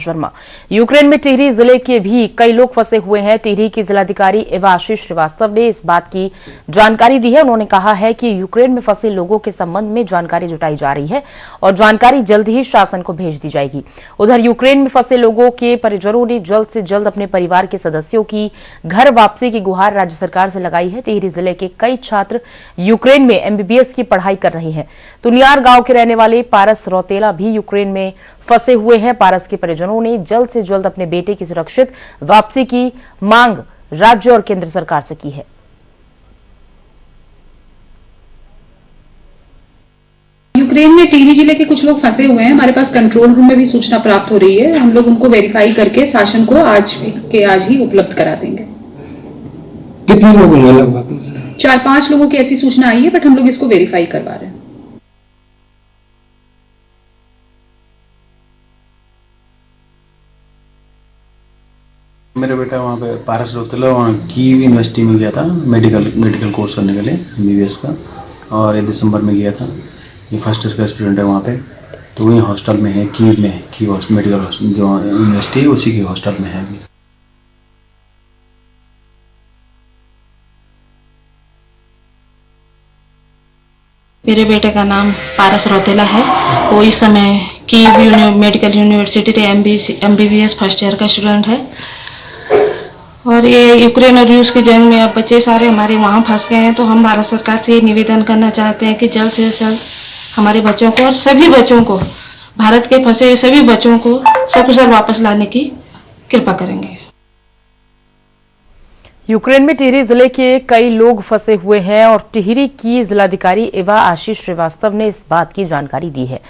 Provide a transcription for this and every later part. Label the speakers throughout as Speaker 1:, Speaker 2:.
Speaker 1: Sharma. Ukraine में टिहरी जिले के भी कई लोग फंसे हुए हैं। टिहरी की जिलाधिकारी एवाशीष श्रीवास्तव ने इस बात की जानकारी दी है। उन्होंने कहा है कि यूक्रेन में फंसे लोगों के संबंध में जानकारी जुटाई जा रही है और जानकारी जल्द ही शासन को भेज दी जाएगी। उधर यूक्रेन में फंसे लोगों के परिजनों ने जल्द से जल्द अपने परिवार के सदस्यों की घर वापसी की गुहार राज्य सरकार से लगाई है। टिहरी जिले के कई छात्र यूक्रेन में एमबीबीएस की पढ़ाई कर रहे हैं। तुनियार गांव के रहने वाले पारस रौतेला भी यूक्रेन में फंसे हुए हैं। पारस के परिजनों ने जल्द से जल्द अपने बेटे की सुरक्षित वापसी की मांग राज्य और केंद्र सरकार से की है।
Speaker 2: यूक्रेन में टिहरी जिले के कुछ लोग फंसे हुए हैं। हमारे पास कंट्रोल रूम में भी सूचना प्राप्त हो रही है। हम लोग उनको वेरीफाई करके शासन को आज ही उपलब्ध करा देंगे।
Speaker 3: कितने लोग होंगे लगभग?
Speaker 2: 4-5 लोगों की ऐसी सूचना आई है, बट हम लोग इसको वेरीफाई करवा रहे हैं।
Speaker 4: मेरा बेटा वहाँ पे पारस रौतेला वहाँ कीव यूनिवर्सिटी में गया था मेडिकल कोर्स करने के लिए एमबीबीएस का, और ये दिसंबर में गया था। ये फर्स्ट ईयर का स्टूडेंट है वहाँ पे, तो वही हॉस्टल में है, कीव में है, कीव मेडिकल जो यूनिवर्सिटी है उसी की हॉस्टल में है।
Speaker 5: मेरे बेटे का नाम पारस रौतेला है। वो इस समय कीव मेडिकल यूनिवर्सिटी के एमबीबीएस फर्स्ट ईयर का स्टूडेंट है। और ये यूक्रेन और रूस की जंग में अब बच्चे सारे हमारे वहाँ फंस गए हैं। तो हम भारत सरकार से ये निवेदन करना चाहते हैं कि जल्द से जल्द हमारे बच्चों को और सभी बच्चों को, भारत के फंसे हुए सभी बच्चों को सकुशल वापस लाने की कृपा करेंगे।
Speaker 1: यूक्रेन में टिहरी जिले के कई लोग फंसे हुए हैं और टिहरी की जिलाधिकारी एवाशीष श्रीवास्तव ने इस बात की जानकारी दी है।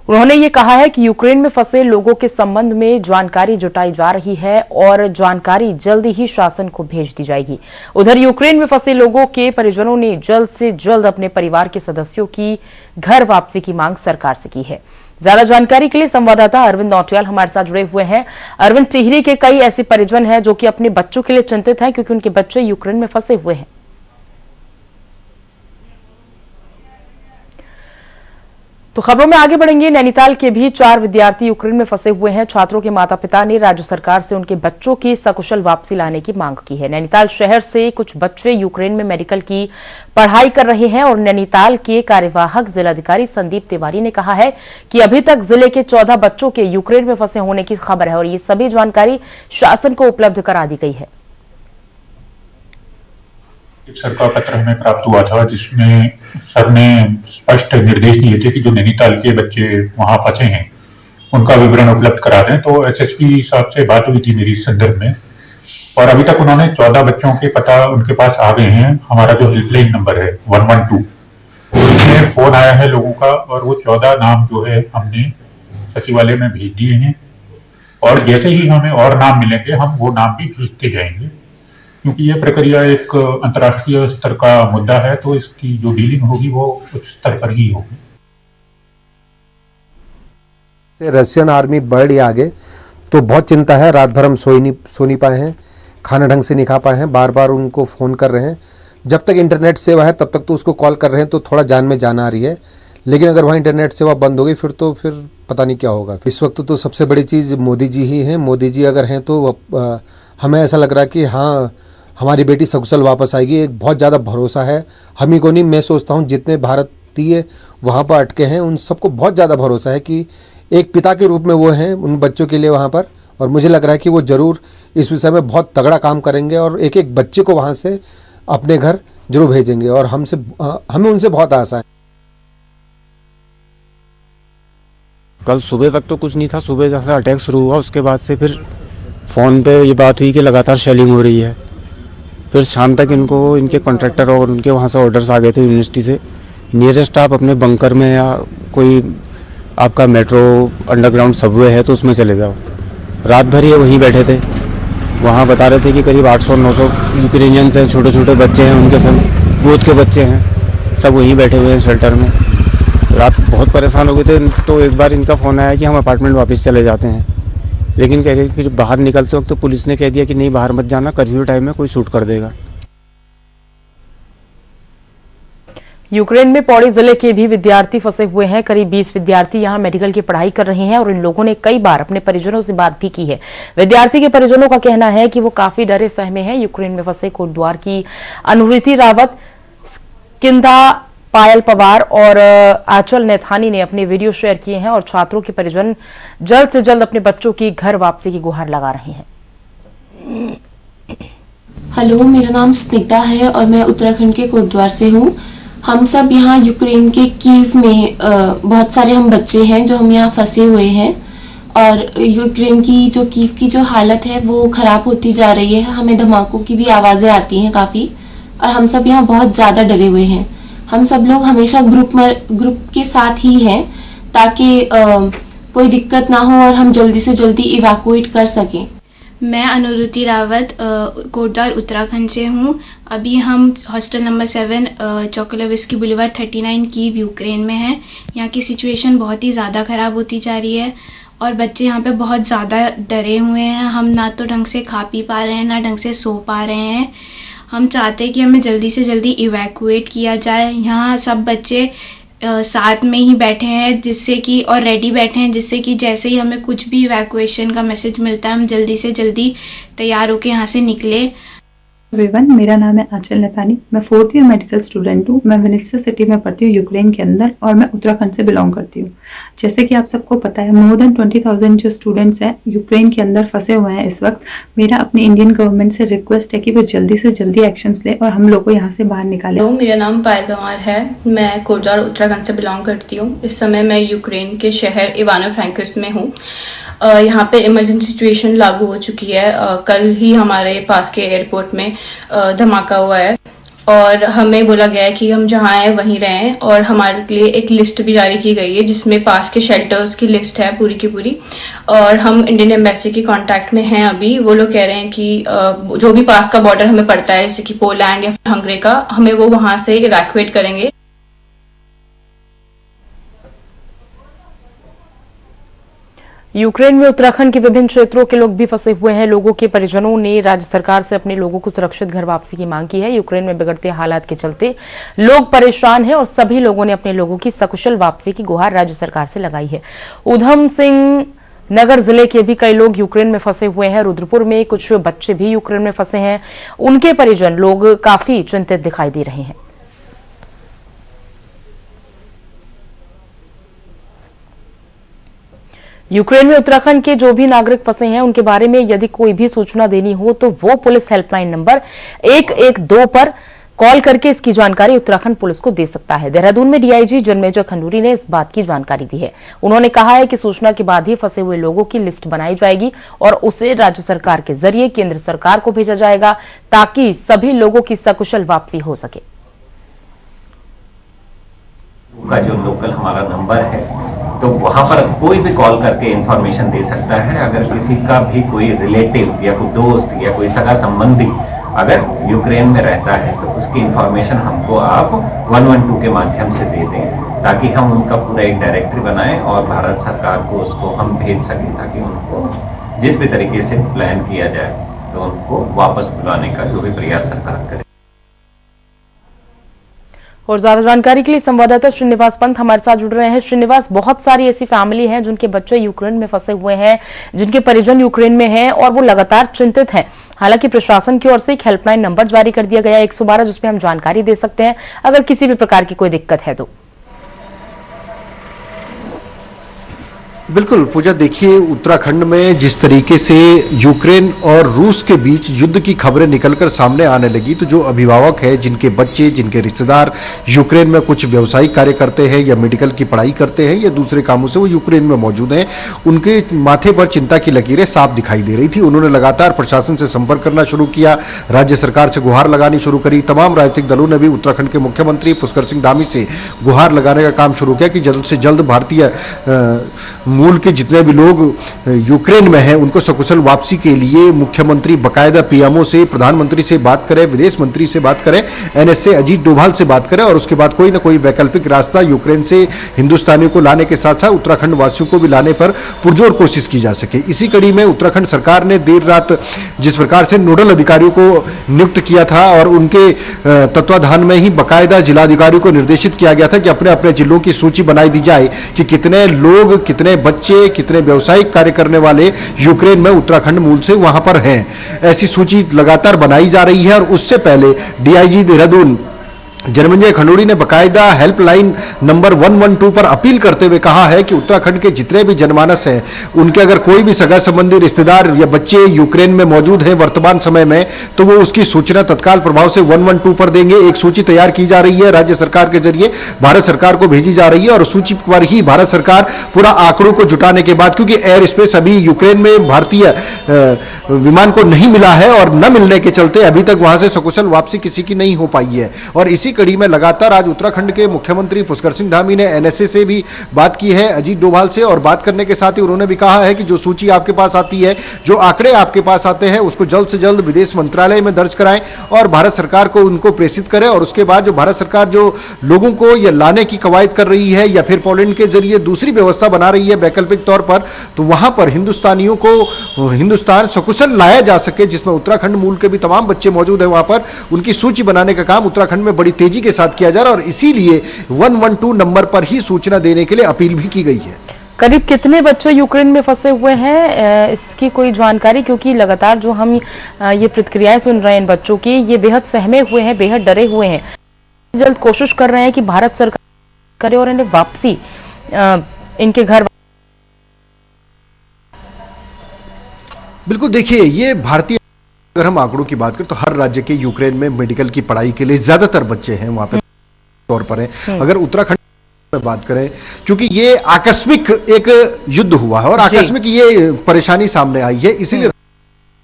Speaker 1: उन्होंने ये कहा है कि यूक्रेन में फंसे लोगों के संबंध में जानकारी जुटाई जा रही है और जानकारी जल्द ही शासन को भेज दी जाएगी। उधर यूक्रेन में फंसे लोगों के परिजनों ने जल्द से जल्द अपने परिवार के सदस्यों की घर वापसी की मांग सरकार से की है। ज्यादा जानकारी के लिए संवाददाता अरविंद नौटियाल हमारे साथ जुड़े हुए हैं। अरविंद, टिहरी के कई ऐसे परिजन हैं जो कि अपने बच्चों के लिए चिंतित हैं क्योंकि उनके बच्चे यूक्रेन में फंसे हुए हैं। तो खबरों में आगे बढ़ेंगे। नैनीताल के भी 4 विद्यार्थी यूक्रेन में फंसे हुए हैं। छात्रों के माता पिता ने राज्य सरकार से उनके बच्चों की सकुशल वापसी लाने की मांग की है। नैनीताल शहर से कुछ बच्चे यूक्रेन में मेडिकल की पढ़ाई कर रहे हैं और नैनीताल के कार्यवाहक जिलाधिकारी संदीप तिवारी ने कहा है कि अभी तक जिले के 14 बच्चों के यूक्रेन में फंसे होने की खबर है और ये सभी जानकारी शासन को उपलब्ध करा दी गई है।
Speaker 6: एक सरकार पत्र हमें प्राप्त हुआ था जिसमें सर ने स्पष्ट निर्देश दिए थे कि जो नैनीताल के बच्चे वहां फंसे हैं उनका विवरण उपलब्ध करा दें। तो एसएसपी साहब से बात हुई थी मेरी इस संदर्भ में, और अभी तक उन्होंने 14 बच्चों के पता उनके पास आ गए हैं। हमारा जो हेल्पलाइन नंबर है 112 उसमें फोन आया है लोगों का, और वो 14 नाम जो है हमने सचिवालय में भेज दिए हैं, और जैसे ही हमें और नाम मिलेंगे हम वो नाम भी भेजते जाएंगे, क्योंकि यह प्रक्रिया एक अंतर्राष्ट्रीय स्तर का मुद्दा है, तो इसकी जो डीलिंग होगी वो उच्च स्तर पर ही होगी।
Speaker 3: रशियन आर्मी बढ़ ही आगे तो बहुत चिंता है। रात भर हम सो नहीं पाए हैं, खाना ढंग से नहीं खा पाए हैं, बार बार उनको फ़ोन कर रहे हैं। जब तक इंटरनेट सेवा है तब तक तो उसको कॉल कर रहे हैं, तो थोड़ा जान में जान आ रही है। लेकिन अगर वहाँ इंटरनेट सेवा बंद हो गई फिर पता नहीं क्या होगा। इस वक्त तो सबसे बड़ी चीज़ मोदी जी ही हैं। मोदी जी अगर हैं तो हमें ऐसा लग रहा है कि हाँ, हमारी बेटी सकुशल वापस आएगी। एक बहुत ज़्यादा भरोसा है हम ही को नहीं, मैं सोचता हूँ जितने भारतीय वहाँ पर अटके हैं उन सबको बहुत ज़्यादा भरोसा है कि एक पिता के रूप में वो हैं उन बच्चों के लिए वहाँ पर। और मुझे लग रहा है कि वो ज़रूर इस विषय में बहुत तगड़ा काम करेंगे और एक एक बच्चे को वहाँ से अपने घर जरूर भेजेंगे, और हमें उनसे बहुत आशा है।
Speaker 7: कल सुबह तक तो कुछ नहीं था। सुबह जैसे अटैक शुरू हुआ उसके बाद से फिर फ़ोन पे ये बात हुई कि लगातार शेलिंग हो रही है। फिर शाम तक इनके कॉन्ट्रैक्टर और उनके वहाँ से ऑर्डर्स आ गए थे यूनिवर्सिटी से, नियरेस्ट आप अपने बंकर में या कोई आपका मेट्रो अंडरग्राउंड सबवे है तो उसमें चले जाओ। रात भर ये वहीं बैठे थे। वहाँ बता रहे थे कि करीब 800-900 यूक्रेनियंस हैं, छोटे छोटे बच्चे हैं, उनके संग गोद के बच्चे हैं, सब वहीं बैठे हुए हैं शेल्टर में। रात बहुत परेशान हो गए थे। तो एक बार इनका फ़ोन आया कि हम अपार्टमेंट वापस चले जाते हैं, लेकिन कह रहे फिर बाहर निकलते वक्त तो पुलिस ने कह दिया कि नहीं बाहर मत जाना, कर्फ्यू टाइम में कोई शूट कर देगा।
Speaker 1: यूक्रेन में पौड़ी जिले के भी विद्यार्थी फंसे हुए हैं। करीब 20 विद्यार्थी यहां मेडिकल की पढ़ाई कर रहे हैं और इन लोगों ने कई बार अपने परिजनों से बात भी की है। विद्यार्थी के परिजनों का कहना है कि वो काफी डरे सहमे हैं। यूक्रेन में फंसे कोटद्वार की अनुरुति रावत, स्किंदा पायल पवार और आंचल नैथानी ने अपने वीडियो शेयर किए हैं और छात्रों के परिजन जल्द से जल्द अपने बच्चों की घर वापसी की गुहार लगा रहे हैं।
Speaker 8: हेलो, मेरा नाम स्निग्धा है और मैं उत्तराखंड के कोटद्वार से हूँ। हम सब यहाँ यूक्रेन के कीव में बहुत सारे हम बच्चे हैं जो हम यहाँ फंसे हुए हैं और यूक्रेन की जो कीव की जो हालत है वो ख़राब होती जा रही है। हमें धमाकों की भी आवाज़ें आती हैं काफ़ी और हम सब यहाँ बहुत ज़्यादा डरे हुए हैं। हम सब लोग हमेशा ग्रुप के साथ ही हैं ताकि कोई दिक्कत ना हो और हम जल्दी से जल्दी इवैक्यूएट कर सकें।
Speaker 9: मैं अनुरुति रावत कोटद्वार उत्तराखंड से हूँ। अभी हम hostel number 7 Chokolivskyi boulevard 39 Kyiv Ukraine में हैं। यहाँ की सिचुएशन बहुत ही ज़्यादा ख़राब होती जा रही है और बच्चे यहाँ पे बहुत ज़्यादा डरे हुए हैं। हम ना तो ढंग से खा पी पा रहे हैं, ना ढंग से सो पा रहे हैं। हम चाहते हैं कि हमें जल्दी से जल्दी इवैक्यूएट किया जाए। यहाँ सब बच्चे साथ में ही बैठे हैं जिससे कि और रेडी बैठे हैं जिससे कि जैसे ही हमें कुछ भी इवैक्यूएशन का मैसेज मिलता है हम जल्दी से जल्दी तैयार होकर यहाँ से निकले।
Speaker 10: एवरीवन, मेरा नाम है आंचल नैथानी। मैं 4th ईयर मेडिकल स्टूडेंट हूँ। मैं विनिट्सा सिटी में पढ़ती हूँ यूक्रेन के अंदर और मैं उत्तराखंड से बिलोंग करती हूँ। जैसे कि आप सबको पता है मोर देन 20,000 जो स्टूडेंट्स हैं यूक्रेन के अंदर फंसे हुए हैं इस वक्त। मेरा अपनी इंडियन गवर्नमेंट से रिक्वेस्ट है कि वो जल्दी से जल्दी एक्शंस ले और हम लोग को यहाँ से बाहर निकाले।
Speaker 11: मेरा नाम पायल पवार है। मैं कोटद्वार उत्तराखंड से बिलोंग करती हूँ। इस समय मैं यूक्रेन के शहर इवानो-फ्रैंकिव्स्क में हूँ। यहाँ पे इमरजेंसी सिचुएशन लागू हो चुकी है। कल ही हमारे पास के एयरपोर्ट में धमाका हुआ है और हमें बोला गया है कि हम जहाँ हैं वहीं रहें और हमारे लिए एक लिस्ट भी जारी की गई है जिसमें पास के शेल्टर्स की लिस्ट है पूरी की पूरी और हम इंडियन एम्बेसी के कांटेक्ट में हैं अभी। वो लोग कह रहे हैं कि जो भी पास का बॉर्डर हमें पड़ता है जैसे कि पोलैंड या हंगरी का, हमें वो वहाँ से इवैक्यूएट करेंगे।
Speaker 1: यूक्रेन में उत्तराखंड के विभिन्न क्षेत्रों के लोग भी फंसे हुए हैं। लोगों के परिजनों ने राज्य सरकार से अपने लोगों को सुरक्षित घर वापसी की मांग की है। यूक्रेन में बिगड़ते हालात के चलते लोग परेशान हैं और सभी लोगों ने अपने लोगों की सकुशल वापसी की गुहार राज्य सरकार से लगाई है। उधम सिंह नगर जिले के भी कई लोग यूक्रेन में फंसे हुए हैं। रुद्रपुर में कुछ बच्चे भी यूक्रेन में फंसे हैं। उनके परिजन लोग काफी चिंतित दिखाई दे रहे हैं। यूक्रेन में उत्तराखंड के जो भी नागरिक फंसे हैं उनके बारे में यदि कोई भी सूचना देनी हो तो वो पुलिस हेल्पलाइन नंबर 112 पर कॉल करके इसकी जानकारी उत्तराखंड पुलिस को दे सकता है। देहरादून में डीआईजी जनमेजर खंडूरी ने इस बात की जानकारी दी है। उन्होंने कहा है कि सूचना के बाद ही फंसे हुए लोगों की लिस्ट बनाई जाएगी और उसे राज्य सरकार के जरिए केंद्र सरकार को भेजा जाएगा ताकि सभी लोगों की सकुशल वापसी हो सके।
Speaker 12: का जो लोकल हमारा नंबर है तो वहां पर कोई भी कॉल करके इंफॉर्मेशन दे सकता है। अगर किसी का भी कोई रिलेटिव या कोई दोस्त या कोई सगा संबंधी अगर यूक्रेन में रहता है तो उसकी इंफॉर्मेशन हमको आप 112 के माध्यम से दे दें ताकि हम उनका पूरा एक डायरेक्टरी बनाएं और भारत सरकार को उसको हम भेज सकें ताकि उनको जिस भी तरीके से प्लान किया जाए तो उनको वापस बुलाने का जो भी प्रयास सरकार करे।
Speaker 1: और ज्यादा जानकारी के लिए संवाददाता श्रीनिवास पंत हमारे साथ जुड़ रहे हैं। श्रीनिवास, बहुत सारी ऐसी फैमिली हैं जिनके बच्चे यूक्रेन में फंसे हुए हैं, जिनके परिजन यूक्रेन में हैं और वो लगातार चिंतित हैं। हालांकि प्रशासन की ओर से एक हेल्पलाइन नंबर जारी कर दिया गया है 112 जिसमें हम जानकारी दे सकते हैं अगर किसी भी प्रकार की कोई दिक्कत है तो।
Speaker 13: बिल्कुल पूजा, देखिए उत्तराखंड में जिस तरीके से यूक्रेन और रूस के बीच युद्ध की खबरें निकलकर सामने आने लगी तो जो अभिभावक है जिनके बच्चे जिनके रिश्तेदार यूक्रेन में कुछ व्यवसायिक कार्य करते हैं या मेडिकल की पढ़ाई करते हैं या दूसरे कामों से वो यूक्रेन में मौजूद हैं, उनके माथे पर चिंता की लकीरें साफ दिखाई दे रही थी। उन्होंने लगातार प्रशासन से संपर्क करना शुरू किया, राज्य सरकार से गुहार लगानी शुरू करी। तमाम राजनीतिक दलों ने भी उत्तराखंड के मुख्यमंत्री पुष्कर सिंह धामी से गुहार लगाने का काम शुरू किया कि जल्द से जल्द भारतीय मूल के जितने भी लोग यूक्रेन में हैं उनको सकुशल वापसी के लिए मुख्यमंत्री बकायदा पीएमओ से, प्रधानमंत्री से बात करें, विदेश मंत्री से बात करें, एनएसए अजीत डोभाल से बात करें और उसके बाद कोई ना कोई वैकल्पिक रास्ता यूक्रेन से हिंदुस्तानियों को लाने के साथ साथ उत्तराखंड वासियों को भी लाने पर पुरजोर कोशिश की जा सके। इसी कड़ी में उत्तराखंड सरकार ने देर रात जिस प्रकार से नोडल अधिकारियों को नियुक्त किया था और उनके तत्वाधान में ही बकायदा जिलाधिकारियों को निर्देशित किया गया था कि अपने अपने जिलों की सूची बनाई दी जाए कि कितने लोग, कितने बच्चे, कितने व्यावसायिक कार्य करने वाले यूक्रेन में उत्तराखंड मूल से वहां पर हैं। ऐसी सूची लगातार बनाई जा रही है और उससे पहले डीआईजी देहरादून जनमेजय खंडूड़ी ने बकायदा हेल्पलाइन नंबर 112 पर अपील करते हुए कहा है कि उत्तराखंड के जितने भी जनमानस हैं उनके अगर कोई भी सगा संबंधी, रिश्तेदार या बच्चे यूक्रेन में मौजूद हैं वर्तमान समय में, तो वो उसकी सूचना तत्काल प्रभाव से 112 पर देंगे। एक सूची तैयार की जा रही है, राज्य सरकार के जरिए भारत सरकार को भेजी जा रही है और सूची पर ही भारत सरकार पूरा आंकड़ों को जुटाने के बाद, क्योंकि एयर स्पेस अभी यूक्रेन में भारतीय विमान को नहीं मिला है और न मिलने के चलते अभी तक वहां से सकुशल वापसी किसी की नहीं हो पाई है। और इसी कड़ी में लगातार आज उत्तराखंड के मुख्यमंत्री पुष्कर सिंह धामी ने एनएसए से भी बात की है, अजीत डोभाल से, और बात करने के साथ ही उन्होंने भी कहा है कि जो सूची आपके पास आती है, जो आंकड़े आपके पास आते हैं, उसको जल्द से जल्द विदेश मंत्रालय में दर्ज कराएं और भारत सरकार को उनको प्रेषित करें। और उसके बाद जो भारत सरकार जो लोगों को ये लाने की कवायद कर रही है या फिर पोलैंड के जरिए दूसरी व्यवस्था बना रही है वैकल्पिक तौर पर, तो वहां पर हिंदुस्तानियों को हिंदुस्तान सकुशल लाया जा सके, जिसमें उत्तराखंड मूल के भी तमाम बच्चे मौजूद हैं, वहां पर उनकी सूची बनाने का काम उत्तराखंड में बड़ी तेजी के साथ किया जा रहा है और इसीलिए 112 नंबर पर ही सूचना देने के लिए अपील भी की गई है।
Speaker 1: करीब कितने बच्चे यूक्रेन में फंसे हुए हैं, इसकी कोई जानकारी? क्योंकि लगातार जो हम ये प्रतिक्रियाएं सुन रहे हैं इन बच्चों की, ये बेहद सहमे हुए हैं, बेहद डरे हुए हैं, जल्द कोशिश कर रहे हैं कि भारत सरकार करे और इन्हें वापसी इनके घर।
Speaker 13: बिल्कुल, देखिए ये भारतीय, अगर हम आंकड़ों की बात करें तो हर राज्य के यूक्रेन में मेडिकल की पढ़ाई के लिए ज्यादातर बच्चे हैं वहां पे तौर पर हैं। अगर उत्तराखंड में बात करें, क्योंकि ये आकस्मिक एक युद्ध हुआ है और आकस्मिक ये परेशानी सामने आई है, इसीलिए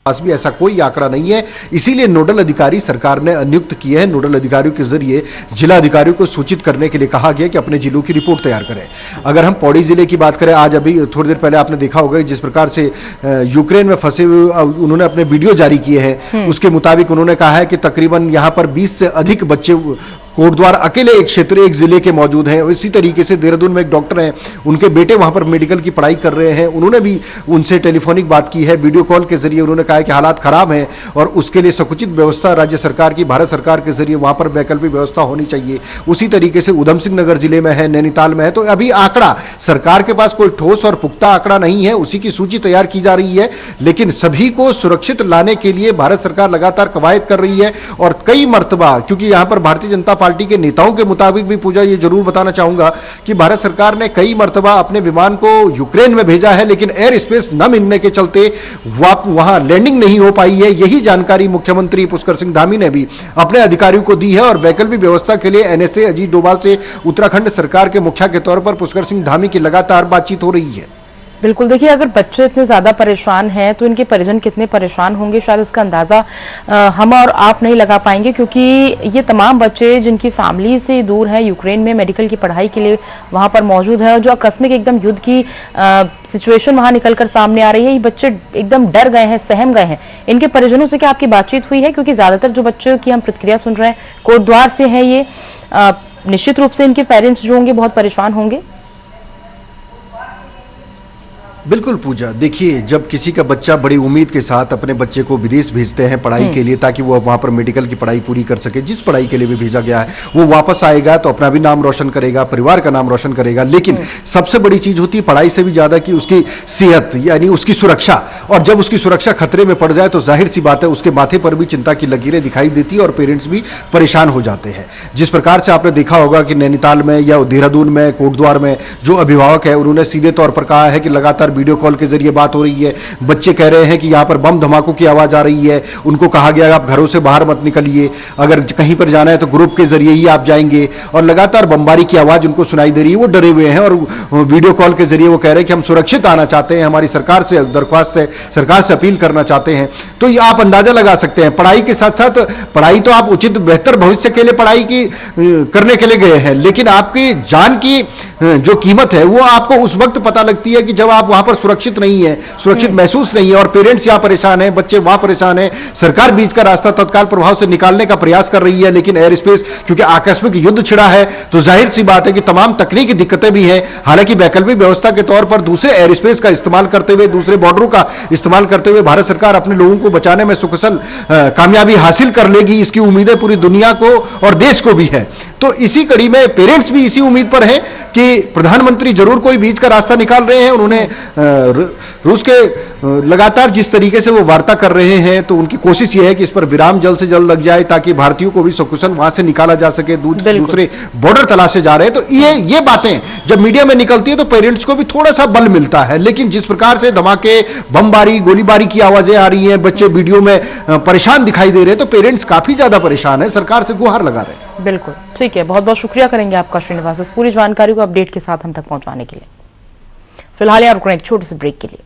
Speaker 13: पास भी ऐसा कोई आंकड़ा नहीं है, इसीलिए नोडल अधिकारी सरकार ने नियुक्त किए हैं। नोडल अधिकारियों के जरिए जिला अधिकारियों को सूचित करने के लिए कहा गया कि अपने जिलों की रिपोर्ट तैयार करें। अगर हम पौड़ी जिले की बात करें, आज अभी थोड़ी देर पहले आपने देखा होगा जिस प्रकार से यूक्रेन में फंसे हुए उन्होंने अपने वीडियो जारी किए हैं, उसके मुताबिक उन्होंने कहा है कि तकरीबन यहां पर 20 से अधिक बच्चे कोटद्वार अकेले एक क्षेत्र, एक जिले के मौजूद हैं। इसी तरीके से देहरादून में एक डॉक्टर हैं, उनके बेटे वहां पर मेडिकल की पढ़ाई कर रहे हैं, उन्होंने भी उनसे टेलीफोनिक बात की है, वीडियो कॉल के जरिए उन्होंने कहा है कि हालात खराब हैं और उसके लिए सकुचित व्यवस्था राज्य सरकार की, भारत सरकार के जरिए वहां पर वैकल्पिक व्यवस्था होनी चाहिए। उसी तरीके से उधम सिंह नगर जिले में है, नैनीताल में है। तो अभी आंकड़ा सरकार के पास कोई ठोस और पुख्ता आंकड़ा नहीं है, उसी की सूची तैयार की जा रही है, लेकिन सभी को सुरक्षित लाने के लिए भारत सरकार लगातार कवायद कर रही है। और कई मर्तबा, क्योंकि यहां पर भारतीय जनता पार्टी के नेताओं के मुताबिक भी, पूजा ये जरूर बताना चाहूंगा कि भारत सरकार ने कई मर्तबा अपने विमान को यूक्रेन में भेजा है, लेकिन एयर स्पेस न मिलने के चलते वहां लैंडिंग नहीं हो पाई है। यही जानकारी मुख्यमंत्री पुष्कर सिंह धामी ने भी अपने अधिकारियों को दी है और वैकल्पिक व्यवस्था के लिए एनएसए अजीत डोभाल से उत्तराखंड सरकार के मुखिया के तौर पर पुष्कर सिंह धामी की लगातार बातचीत हो रही है।
Speaker 1: बिल्कुल, देखिए अगर बच्चे इतने ज्यादा परेशान हैं तो इनके परिजन कितने परेशान होंगे, शायद इसका अंदाजा हम और आप नहीं लगा पाएंगे, क्योंकि ये तमाम बच्चे जिनकी फैमिली से दूर है, यूक्रेन में मेडिकल की पढ़ाई के लिए वहां पर मौजूद है और जो आकस्मिक एकदम युद्ध की सिचुएशन वहां निकलकर सामने आ रही है, ये बच्चे एकदम डर गए हैं, सहम गए हैं। इनके परिजनों से क्या आपकी बातचीत हुई है? क्योंकि ज्यादातर जो बच्चों की हम प्रतिक्रिया सुन रहे हैं कोटद्वार से है, ये निश्चित रूप से इनके पेरेंट्स जो होंगे बहुत परेशान होंगे।
Speaker 13: बिल्कुल पूजा, देखिए जब किसी का बच्चा बड़ी उम्मीद के साथ अपने बच्चे को विदेश भेजते हैं पढ़ाई के लिए, ताकि वो वहां पर मेडिकल की पढ़ाई पूरी कर सके, जिस पढ़ाई के लिए भी भेजा गया है, वो वापस आएगा तो अपना भी नाम रोशन करेगा, परिवार का नाम रोशन करेगा। लेकिन सबसे बड़ी चीज होती है पढ़ाई से भी ज्यादा की उसकी सेहत, यानी उसकी सुरक्षा। और जब उसकी सुरक्षा खतरे में पड़ जाए तो जाहिर सी बात है उसके माथे पर भी चिंता की लकीरें दिखाई देती है और पेरेंट्स भी परेशान हो जाते हैं। जिस प्रकार से आपने देखा होगा कि नैनीताल में या देहरादून में, कोटद्वार में जो अभिभावक है, उन्होंने सीधे तौर पर कहा है कि लगातार लगातार वीडियो कॉल के जरिए बात हो रही है। बच्चे कह रहे हैं कि यहाँ पर बम धमाकों की आवाज आ रही है, उनको कहा गया आप घरों से बाहर मत निकलिए, अगर कहीं पर जाना है तो ग्रुप के जरिए ही आप जाएंगे, और लगातार बमबारी की आवाज उनको सुनाई दे रही है। वो डरे हुए हैं और वीडियो कॉल के जरिए वो कह रहे हैं कि हम सुरक्षित आना चाहते हैं, हमारी सरकार से दरख्वास्त है, सरकार से अपील करना चाहते हैं। तो ये आप अंदाजा लगा सकते हैं, पढ़ाई के साथ साथ पढ़ाई तो आप उचित बेहतर भविष्य के लिए पढ़ाई की करने के लिए गए हैं, लेकिन आपकी जान की जो कीमत है वो आपको उस वक्त पता लगती है कि जब आप वहां पर सुरक्षित नहीं है, सुरक्षित महसूस नहीं है, और पेरेंट्स यहां परेशान हैं, बच्चे वहां परेशान हैं। सरकार बीच का रास्ता तत्काल प्रभाव से निकालने का प्रयास कर रही है, लेकिन एयर स्पेस क्योंकि आकस्मिक युद्ध छिड़ा है तो जाहिर सी बात है कि तमाम तकनीकी दिक्कतें भी हैं। हालांकि वैकल्पिक व्यवस्था के तौर पर दूसरे एयर स्पेस का इस्तेमाल करते हुए, दूसरे बॉर्डरों का इस्तेमाल करते हुए भारत सरकार अपने लोगों को बचाने में सुकुशल कामयाबी हासिल कर लेगी, इसकी उम्मीदें पूरी दुनिया को और देश को भी है। तो इसी कड़ी में पेरेंट्स भी इसी उम्मीद पर हैं कि प्रधानमंत्री जरूर कोई बीच का रास्ता निकाल रहे हैं। उन्होंने रूस के लगातार जिस तरीके से वो वार्ता कर रहे हैं, तो उनकी कोशिश ये है कि इस पर विराम जल्द से जल्द लग जाए ताकि भारतीयों को भी सकुशल वहां से निकाला जा सके। दूसरे बॉर्डर तलाशे जा रहे हैं, तो ये बातें जब मीडिया में निकलती है तो पेरेंट्स को भी थोड़ा सा बल मिलता है। लेकिन जिस प्रकार से धमाके, बमबारी, गोलीबारी की आवाजें आ रही हैं, बच्चे वीडियो में परेशान दिखाई दे रहे हैं, तो पेरेंट्स काफी ज्यादा परेशान है, सरकार से गुहार लगा रहे हैं।
Speaker 1: बिल्कुल ठीक है, बहुत बहुत शुक्रिया करेंगे आपका श्रीनिवास इस पूरी जानकारी को अपडेट के साथ हम तक पहुंचाने के लिए। फिलहाल यहाँ रुक रहे हैं एक छोटे से ब्रेक के लिए।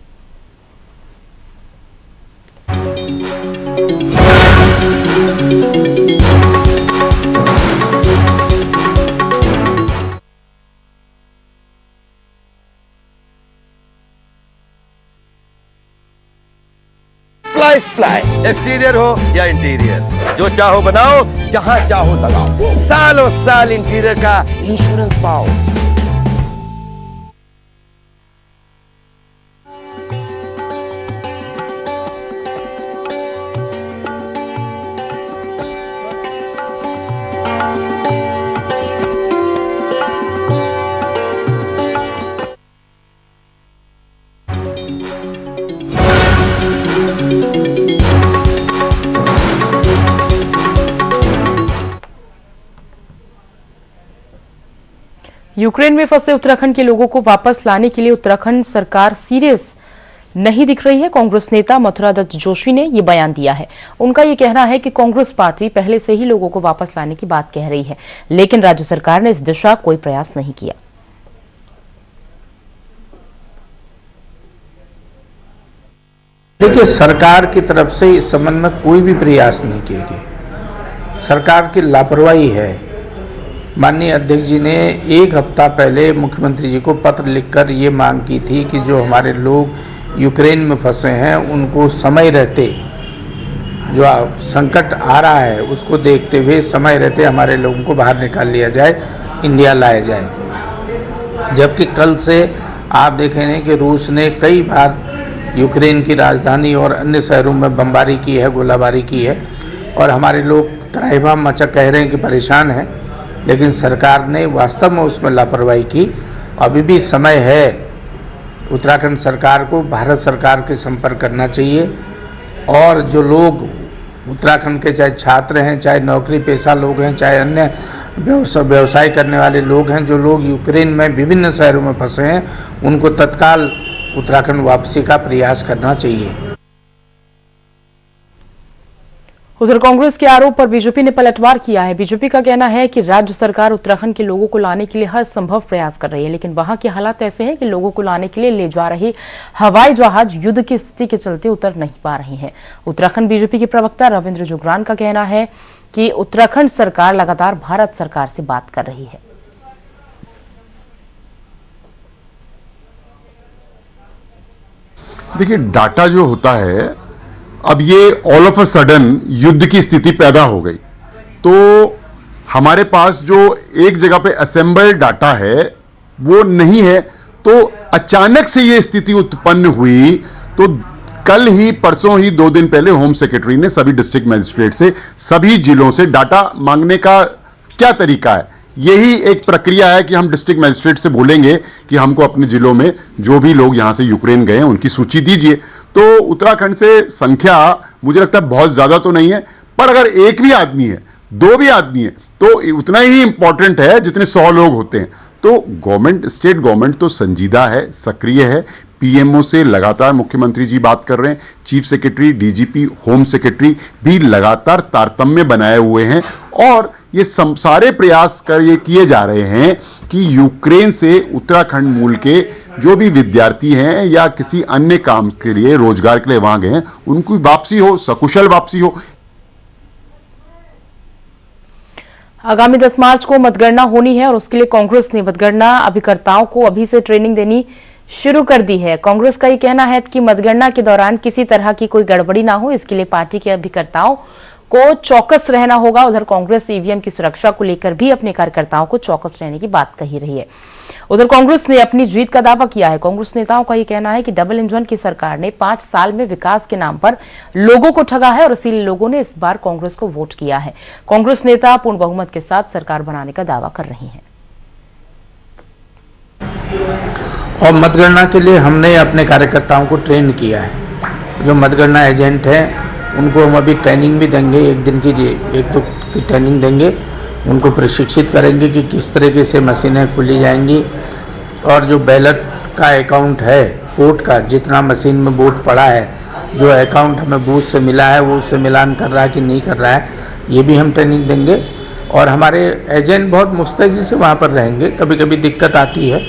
Speaker 14: स्प्लाई एक्सटीरियर हो या इंटीरियर, जो चाहो बनाओ, जहां चाहो लगाओ, सालों साल इंटीरियर का इंश्योरेंस पाओ।
Speaker 1: यूक्रेन में फंसे उत्तराखंड के लोगों को वापस लाने के लिए उत्तराखंड सरकार सीरियस नहीं दिख रही है। कांग्रेस नेता मथुरा दत्त जोशी ने ये बयान दिया है। उनका ये कहना है कि कांग्रेस पार्टी पहले से ही लोगों को वापस लाने की बात कह रही है, लेकिन राज्य सरकार ने इस दिशा कोई प्रयास नहीं किया।
Speaker 15: देखिए, सरकार की तरफ से इस संबंध में कोई भी प्रयास नहीं किया गया। सरकार की लापरवाही है। माननीय अध्यक्ष जी ने एक हफ्ता पहले मुख्यमंत्री जी को पत्र लिखकर ये मांग की थी कि जो हमारे लोग यूक्रेन में फंसे हैं उनको समय रहते, जो संकट आ रहा है उसको देखते हुए समय रहते हमारे लोगों को बाहर निकाल लिया जाए, इंडिया लाया जाए। जबकि कल से आप देखेंगे कि रूस ने कई बार यूक्रेन की राजधानी और अन्य शहरों में बमबारी की है, गोलाबारी की है, और हमारे लोग त्राहिमाम मचा कह रहे हैं कि परेशान हैं, लेकिन सरकार ने वास्तव में उसमें लापरवाही की। अभी भी समय है, उत्तराखंड सरकार को भारत सरकार के संपर्क करना चाहिए, और जो लोग उत्तराखंड के चाहे छात्र हैं, चाहे नौकरी पेशा लोग हैं, चाहे अन्य व्यवसाय करने वाले लोग हैं, जो लोग यूक्रेन में विभिन्न शहरों में फंसे हैं, उनको तत्काल उत्तराखंड वापसी का प्रयास करना चाहिए।
Speaker 1: उधर कांग्रेस के आरोप पर बीजेपी ने पलटवार किया है। बीजेपी का कहना है कि राज्य सरकार उत्तराखंड के लोगों को लाने के लिए हर संभव प्रयास कर रही है, लेकिन वहां के हालात ऐसे हैं कि लोगों को लाने के लिए ले जा रहे हवाई जहाज युद्ध की स्थिति के चलते उतर नहीं पा रहे हैं। उत्तराखंड बीजेपी के प्रवक्ता रविंद्र जुगरान का कहना है कि उत्तराखंड सरकार लगातार भारत सरकार से बात कर रही है।
Speaker 16: देखिए, डाटा जो होता है, अब ये ऑल ऑफ अ सडन युद्ध की स्थिति पैदा हो गई, तो हमारे पास जो एक जगह पे असेंबल्ड डाटा है वो नहीं है, तो अचानक से ये स्थिति उत्पन्न हुई। तो कल ही, परसों ही, 2 दिन पहले होम सेक्रेटरी ने सभी डिस्ट्रिक्ट मजिस्ट्रेट से, सभी जिलों से डाटा मांगने का क्या तरीका है, यही एक प्रक्रिया है कि हम डिस्ट्रिक्ट मजिस्ट्रेट से बोलेंगे कि हमको अपने जिलों में जो भी लोग यहां से यूक्रेन गए हैं उनकी सूची दीजिए। तो उत्तराखंड से संख्या मुझे लगता है बहुत ज्यादा तो नहीं है, पर अगर एक भी आदमी है, 2 भी आदमी है, तो उतना ही इंपॉर्टेंट है जितने 100 लोग होते हैं। तो गवर्नमेंट, स्टेट गवर्नमेंट तो संजीदा है, सक्रिय है। पीएमओ से लगातार मुख्यमंत्री जी बात कर रहे हैं, chief secretary, DGP, home secretary भी लगातार तारतम्य बनाए हुए हैं और ये सारे प्रयास ये किए जा रहे हैं कि यूक्रेन से उत्तराखंड मूल के जो भी विद्यार्थी हैं या किसी अन्य काम के लिए, रोजगार के लिए वहां गए हैं, उनकी वापसी हो, सकुशल वापसी हो।
Speaker 1: आगामी 10 मार्च को मतगणना होनी है और उसके लिए कांग्रेस ने मतगणना अभिकर्ताओं को अभी से ट्रेनिंग देनी शुरू कर दी है। कांग्रेस का ये कहना है कि मतगणना के दौरान किसी तरह की कोई गड़बड़ी ना हो, इसके लिए पार्टी के अभिकर्ताओं को चौकस रहना होगा। उधर कांग्रेस ईवीएम की सुरक्षा को लेकर भी अपने कार्यकर्ताओं को चौकस रहने की बात कही रही है। उधर कांग्रेस ने अपनी जीत का दावा किया है। कांग्रेस नेताओं का यह कहना है कि डबल इंजन की सरकार ने 5 साल में विकास के नाम पर लोगों को ठगा है और इसीलिए लोगों ने इस बार कांग्रेस को वोट किया है। कांग्रेस नेता पूर्ण बहुमत के साथ सरकार बनाने का दावा कर रही हैं।
Speaker 15: और मतगणना के लिए हमने अपने कार्यकर्ताओं को ट्रेन किया है। जो मतगणना एजेंट हैं उनको हम अभी ट्रेनिंग भी देंगे, एक दिन की 1-2 की ट्रेनिंग देंगे, उनको प्रशिक्षित करेंगे कि किस तरीके से मशीनें खुली जाएंगी और जो बैलेट का अकाउंट है, वोट का जितना मशीन में वोट पड़ा है, जो अकाउंट हमें बूथ से मिला है वो उससे मिलान कर रहा है कि नहीं कर रहा है, ये भी हम ट्रेनिंग देंगे। और हमारे एजेंट बहुत मुस्तैदी से वहाँ पर रहेंगे, कभी कभी दिक्कत आती है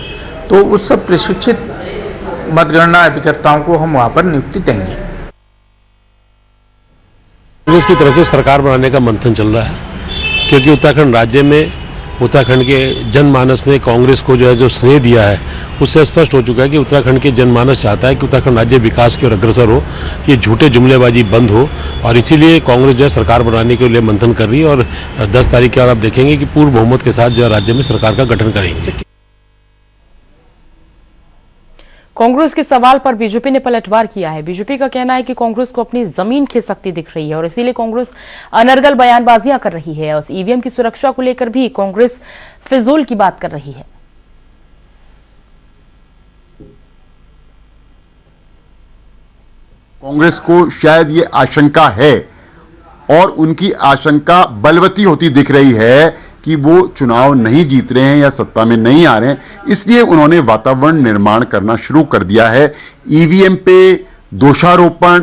Speaker 15: तो उस सब प्रशिक्षित मतगणना अभिकर्ताओं को हम वहाँ पर नियुक्ति देंगे।
Speaker 17: कांग्रेस की तरफ से सरकार बनाने का मंथन चल रहा है क्योंकि उत्तराखंड राज्य में उत्तराखंड के जनमानस ने कांग्रेस को जो स्नेह दिया है उससे स्पष्ट हो चुका है कि उत्तराखंड के जनमानस चाहता है कि उत्तराखंड राज्य विकास की ओर अग्रसर हो, ये झूठे जुमलेबाजी बंद हो और इसीलिए कांग्रेस जो है सरकार बनाने के लिए मंथन कर रही है और 10 तारीख के बाद आप देखेंगे कि पूर्ण बहुमत के साथ जो है राज्य में सरकार का गठन करेंगे।
Speaker 1: कांग्रेस के सवाल पर बीजेपी ने पलटवार किया है। बीजेपी का कहना है कि कांग्रेस को अपनी जमीन खिसकती दिख रही है और इसीलिए कांग्रेस अनर्गल बयानबाजियां कर रही है और ईवीएम की सुरक्षा को लेकर भी कांग्रेस फिजूल की बात कर रही है।
Speaker 16: कांग्रेस को शायद ये आशंका है और उनकी आशंका बलवती होती दिख रही है कि वो चुनाव नहीं जीत रहे हैं या सत्ता में नहीं आ रहे हैं, इसलिए उन्होंने वातावरण निर्माण करना शुरू कर दिया है। ईवीएम पे दोषारोपण,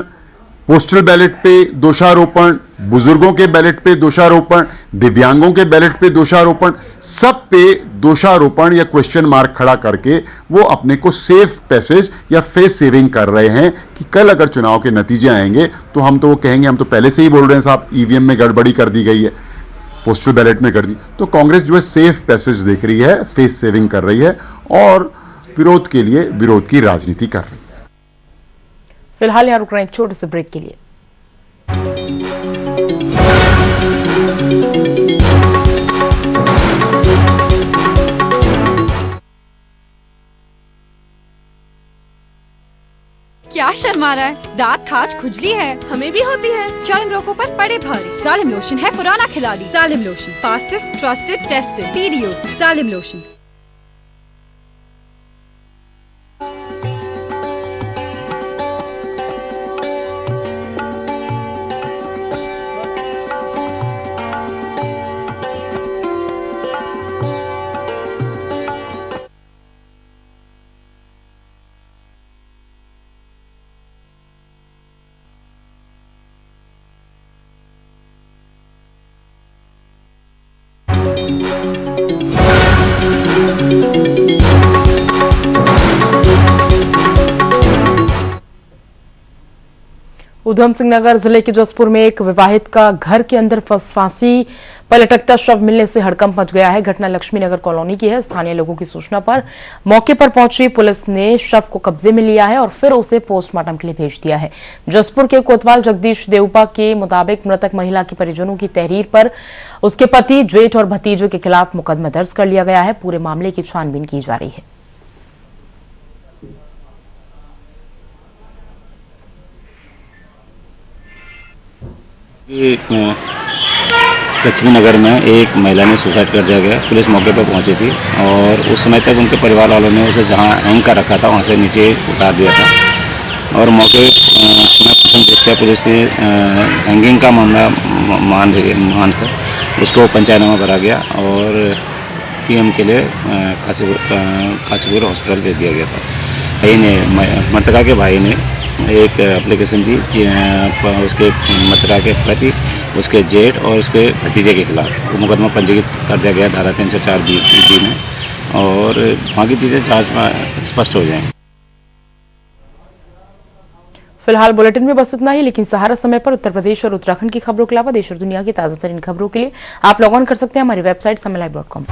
Speaker 16: पोस्टल बैलेट पे दोषारोपण, बुजुर्गों के बैलेट पे दोषारोपण, दिव्यांगों के बैलेट पे दोषारोपण, सब पे दोषारोपण या क्वेश्चन मार्क खड़ा करके वो अपने को सेफ पैसेज या फेस सेविंग कर रहे हैं कि कल अगर चुनाव के नतीजे आएंगे तो हम तो वो कहेंगे हम तो पहले से ही बोल रहे हैं साहब ईवीएम में गड़बड़ी कर दी गई है, पोस्टल बैलेट में कर दी। तो कांग्रेस जो है सेफ पैसेज देख रही है, फेस सेविंग कर रही है और विरोध के लिए विरोध की राजनीति कर रही है।
Speaker 1: फिलहाल यहां रुक रहे हैं एक छोटे से ब्रेक के लिए।
Speaker 18: क्या शर्मा रहा है? दांत खाज खुजली है, हमें भी होती है। चर्म रोगों पर पड़े भारी सालिम लोशन है पुराना खिलाड़ी। सालिम लोशन, fastest, trusted, tested, TDO. Salim लोशन।
Speaker 1: उधम सिंह नगर जिले के जसपुर में एक विवाहित का घर के अंदर फांसी पर लटकता शव मिलने से हड़कंप मच गया है। घटना लक्ष्मी नगर कॉलोनी की है। स्थानीय लोगों की सूचना पर मौके पर पहुंची पुलिस ने शव को कब्जे में लिया है और फिर उसे पोस्टमार्टम के लिए भेज दिया है। जसपुर के कोतवाल जगदीश देवपा के मुताबिक मृतक महिला के परिजनों की तहरीर पर उसके पति, जेठ और भतीजों के खिलाफ मुकदमा दर्ज कर लिया गया है। पूरे मामले की छानबीन की जा रही है।
Speaker 19: लक्ष्मी नगर में एक महिला ने सुसाइड कर दिया गया। पुलिस मौके पर पहुंची थी और उस समय तक उनके परिवार वालों ने उसे जहां हैंग कर रखा था वहां से नीचे उतार दिया था और मौके में प्रथम दृष्टया पुलिस ने हैंगिंग का मामला मान कर उसको पंचनामा करा गया और पीएम के लिए काशीपुर हॉस्पिटल भेज दिया गया था। भाई ने मृतका के भाई ने एक एप्लीकेशन दी उसके मृतका के प्रति, उसके जेठ और उसके भतीजे के खिलाफ मुकदमा पंजीकृत कर दिया गया धारा 304B में, और बाकी चीज़ें जांच में स्पष्ट हो जाएंगी।
Speaker 1: फिलहाल बुलेटिन में बस इतना ही, लेकिन सहारा समय पर उत्तर प्रदेश और उत्तराखंड की खबरों के अलावा देश और दुनिया की ताजा तरीन खबरों के लिए आप लॉग ऑन कर सकते हैं हमारी वेबसाइट samaylive.com।